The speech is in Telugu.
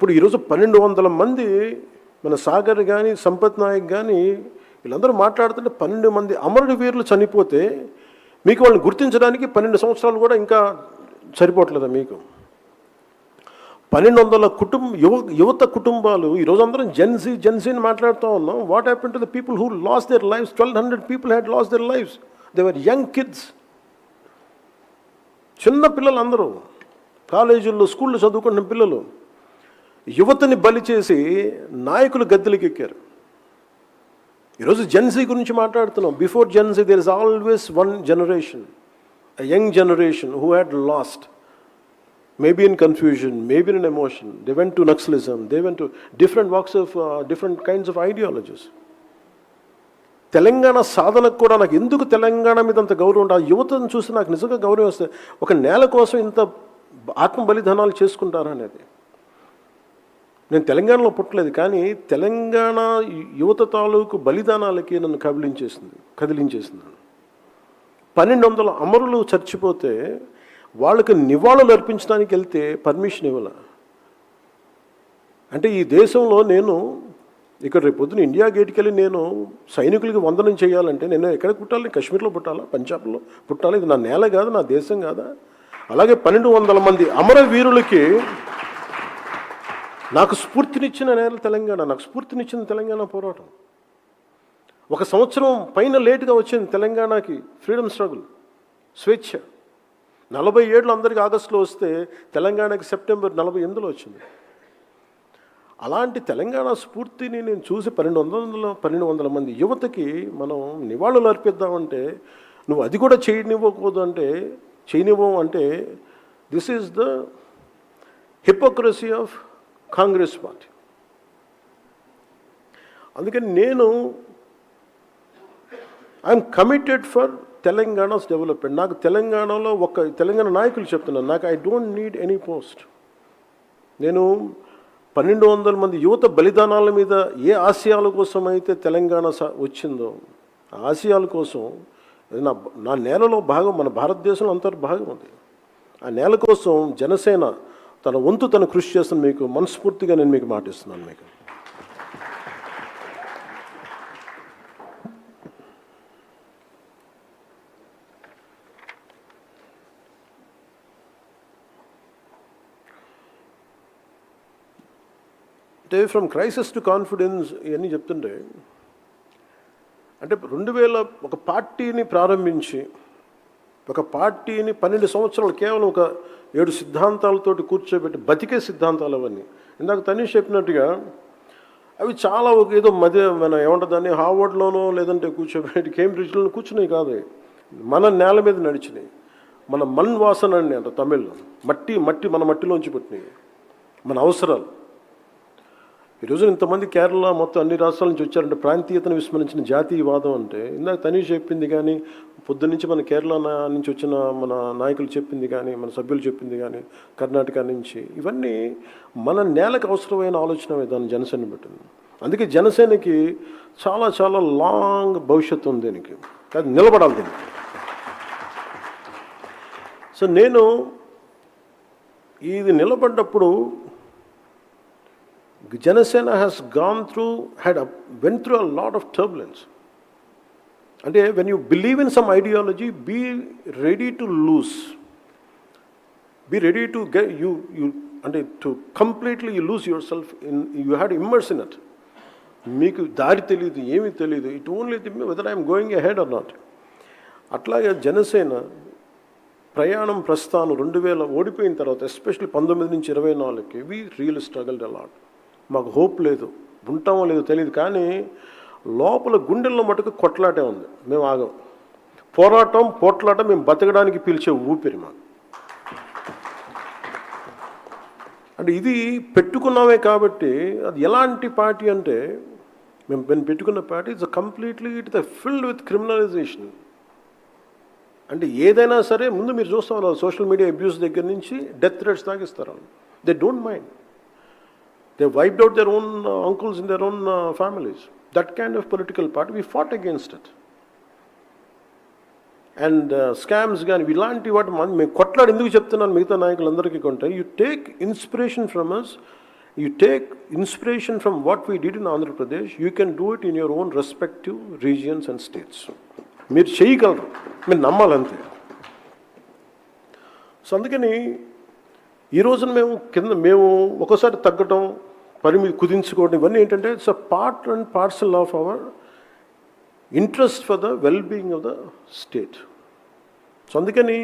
ఇప్పుడు ఈరోజు 1200 మంది మన సాగర్ కానీ సంపత్ నాయక్ కానీ వీళ్ళందరూ మాట్లాడుతుంటే 12 మంది అమరుడు వీరులు చనిపోతే మీకు వాళ్ళని గుర్తించడానికి 12 సంవత్సరాలు కూడా ఇంకా సరిపోవట్లేదా మీకు? 1200 యువత కుటుంబాలు ఈరోజు అందరం జెన్సీని మాట్లాడుతూ ఉన్నాం. What happen to the people who last there lifes? 1200 people had last there lifes. They were young kids, చిన్న పిల్లలు, అందరూ కాలేజీల్లో స్కూల్లో చదువుకున్న పిల్లలు. యువతని బలి చేసి నాయకులు గద్దెలకు ఎక్కారు. ఈరోజు జెన్సీ గురించి మాట్లాడుతున్నాం. Before Gen Z there is always one generation, a young generation who had lost, maybe in confusion, maybe in emotion. They went to Naxalism, they went to different walks of different kinds of ideologies. Telangana సాధనకు కూడా నాకు ఎందుకు తెలంగాణ మీద అంత గౌరవం ఉంటుంది? ఆ యువతను చూసి నాకు నిజంగా గౌరవం వస్తుంది. ఒక నేల కోసం ఇంత ఆత్మ బలిదానాలు చేసుకుంటారా అనేది. నేను తెలంగాణలో పుట్టలేదు, కానీ తెలంగాణ యువత తాలూకు బలిదానాలకి నన్ను కదిలించేసింది. 1200 అమరులు చచ్చిపోతే వాళ్ళకి నివాళులు అర్పించడానికి వెళ్తే పర్మిషన్ ఇవ్వాల. అంటే ఈ దేశంలో నేను ఇక్కడ రేపు పొద్దున ఇండియా గేట్కి వెళ్ళి నేను సైనికులకి వందనం చేయాలంటే నేను ఎక్కడ పుట్టాలి? కాశ్మీర్లో పుట్టాలా? పంజాబ్లో పుట్టాలి? ఇది నా నేల కాదు, నా దేశం కాదా? అలాగే 1200 మంది అమరవీరులకి నాకు స్ఫూర్తినిచ్చిన నేల తెలంగాణ, నాకు స్ఫూర్తినిచ్చిన తెలంగాణ పోరాటం. 1 సంవత్సరం పైన లేటుగా వచ్చింది తెలంగాణకి ఫ్రీడమ్ స్ట్రగుల్, స్వేచ్ఛ. 47 అందరికీ ఆగస్టులో వస్తే తెలంగాణకి సెప్టెంబర్ 48లో వచ్చింది. అలాంటి తెలంగాణ స్ఫూర్తిని నేను చూసి 1200 మంది యువతకి మనం నివాళులు అర్పిద్దామంటే నువ్వు అది కూడా చేయనివ్వవు అంటే this is the hypocrisy of Congress party. అందుకని నేను I'm committed for Telangana's development. నాకు తెలంగాణలో తెలంగాణ నాయకులు చెప్తున్నాను, నాకు I don't need any post. నేను 1200 మంది యువత బలిదానాల మీద ఏ ఆశయాల కోసం అయితే తెలంగాణ వచ్చిందో ఆ ఆశయాల కోసం నా నేలలో భాగం, మన భారతదేశంలో అంతర్భాగం ఉంది. ఆ నేల కోసం జనసేన తన వంతు తను కృషి చేస్తున్న మీకు మనస్ఫూర్తిగా నేను మీకు మాటిస్తున్నాను. మీకు అంటే ఫ్రమ్ క్రైసిస్ టు కాన్ఫిడెన్స్ ఇవన్నీ చెప్తుంటే, అంటే 2000 ఒక పార్టీని ప్రారంభించి ఒక పార్టీని 12 సంవత్సరాలు కేవలం ఒక 7 సిద్ధాంతాలతోటి కూర్చోబెట్టి బతికే సిద్ధాంతాలు అవన్నీ. ఇందాక తనీష్ చెప్పినట్టుగా అవి చాలా ఏదో మన ఏమంటుందని హార్వర్డ్లోనో లేదంటే కూర్చోబెట్టి కేంబ్రిడ్జ్లో కూర్చున్నాయి కాదు, మన నేల మీద నడిచినాయి. మన మన్ వాసన అండి అంట తమిళ్లో, మట్టి మన మట్టిలోంచి పుట్టినాయి మన అవసరాలు. ఈరోజు ఇంతమంది కేరళ మొత్తం అన్ని రాష్ట్రాల నుంచి వచ్చారంటే ప్రాంతీయతను విస్మరించిన జాతీయవాదం అంటే ఇందాక తనీష్ చెప్పింది, కానీ పొద్దున్నుంచి మన కేరళ నుంచి వచ్చిన మన నాయకులు చెప్పింది, కానీ మన సభ్యులు చెప్పింది, కానీ కర్ణాటక నుంచి, ఇవన్నీ మన నేలకు అవసరమైన ఆలోచన విధానం జనసేన పెట్టింది. అందుకే జనసేనకి చాలా చాలా లాంగ్ భవిష్యత్తు ఉంది దీనికి, అది నిలబడాలి దీనికి. సో నేను ఇది నిలబడ్డప్పుడు Janasena has went through a lot of turbulence. And when you believe in some ideology, be ready to lose. Be ready to get to completely you lose yourself you had to immerse in it. Meeku dari teliyadu, emi teliyadu. It only whether I am going ahead or not. అట్లాగే జనసేన ప్రయాణం ప్రస్థానం 2000 ఓడిపోయిన తర్వాత ఎస్పెషల్లీ 19 నుంచి 24కి వి రియల్ స్ట్రగల్డ్ అలాట్. మాకు హోప్ లేదు, ఉంటామో లేదో తెలియదు, కానీ లోపల గుండెల్లో మటుకు కొట్లాటే ఉంది. మేము ఆగం. పోట్లాట మేము బతకడానికి పిలిచే ఊపిరి మాకు. అంటే ఇది పెట్టుకున్నామే కాబట్టి అది ఎలాంటి పార్టీ అంటే మేము పెట్టుకున్న party it's completely filled with criminalisation. అంటే ఏదైనా సరే ముందు మీరు చూస్తాం సోషల్ మీడియా అబ్యూస్ దగ్గర నుంచి డెత్ థ్రెట్స్ తాగిస్తారు. They don't mind. They wiped out their own uncles in their own families. That kind of political party, we fought against it. And scams కానీ ఇలాంటి వాటి మేము కొట్లాడి ఎందుకు చెప్తున్నాను మిగతా నాయకులందరికీ కొంటే, you take inspiration from us You take inspiration from what we did in Andhra Pradesh, you can do it in your own respective regions and states. మీరు చేయగలరు, మీరు నమ్మాలంతే. సో అందుకని ఈ రోజున మేము ఒకసారి తగ్గటం, పరిమితి కుదించుకోవడం, ఇవన్నీ ఏంటంటే it's a part and parcel of our interest for the well being of the state. So అందుకని